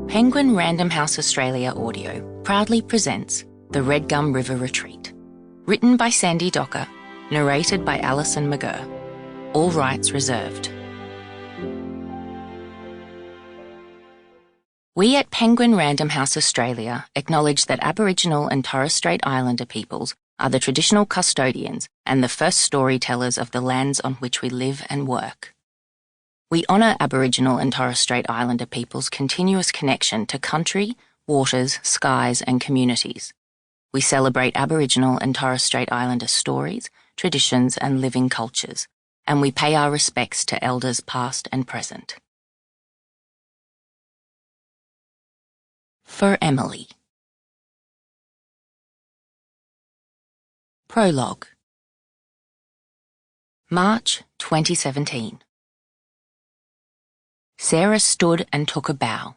Penguin Random House Australia Audio proudly presents The Redgum River Retreat. Written by Sandie Docker, narrated by Alison McGurr. All rights reserved. We at Penguin Random House Australia acknowledge that Aboriginal and Torres Strait Islander peoples are the traditional custodians and the first storytellers of the lands on which we live and work. We honour Aboriginal and Torres Strait Islander people's continuous connection to country, waters, skies and communities. We celebrate Aboriginal and Torres Strait Islander stories, traditions and living cultures, and we pay our respects to elders past and present. For Emily. Prologue. March 2017. Sarah stood and took a bow,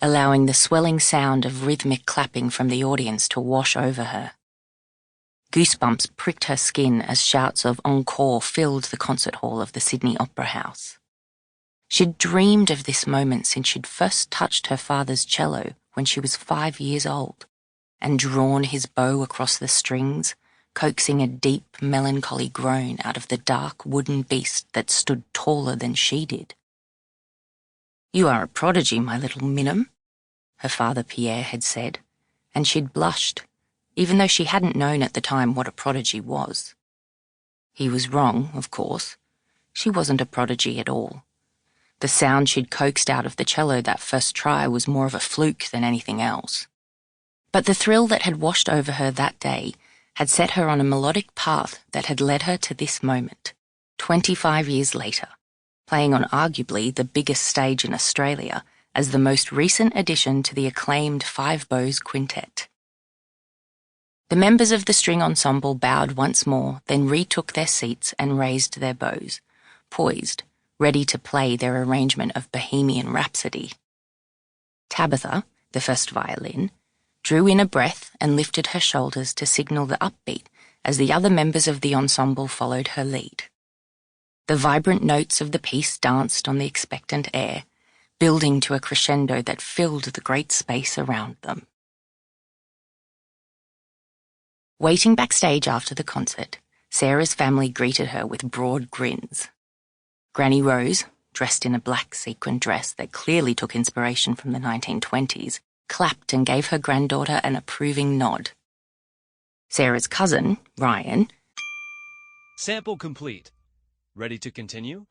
allowing the swelling sound of rhythmic clapping from the audience to wash over her. Goosebumps pricked her skin as shouts of encore filled the concert hall of the Sydney Opera House. She'd dreamed of this moment since she'd first touched her father's cello when she was 5 years old, and drawn his bow across the strings, coaxing a deep, melancholy groan out of the dark wooden beast that stood taller than she did. "You are a prodigy, my little Minim," her father Pierre had said, and she'd blushed, even though she hadn't known at the time what a prodigy was. He was wrong, of course. She wasn't a prodigy at all. The sound she'd coaxed out of the cello that first try was more of a fluke than anything else. But the thrill that had washed over her that day had set her on a melodic path that had led her to this moment, 25 years later, playing on arguably the biggest stage in Australia as the most recent addition to the acclaimed Five Bows Quintet. The members of the string ensemble bowed once more, then retook their seats and raised their bows, poised, ready to play their arrangement of Bohemian Rhapsody. Tabitha, the first violin, drew in a breath and lifted her shoulders to signal the upbeat as the other members of the ensemble followed her lead. The vibrant notes of the piece danced on the expectant air, building to a crescendo that filled the great space around them. Waiting backstage after the concert, Sarah's family greeted her with broad grins. Granny Rose, dressed in a black sequin dress that clearly took inspiration from the 1920s, clapped and gave her granddaughter an approving nod. Sarah's cousin, Ryan, "Sample complete. Ready to continue?"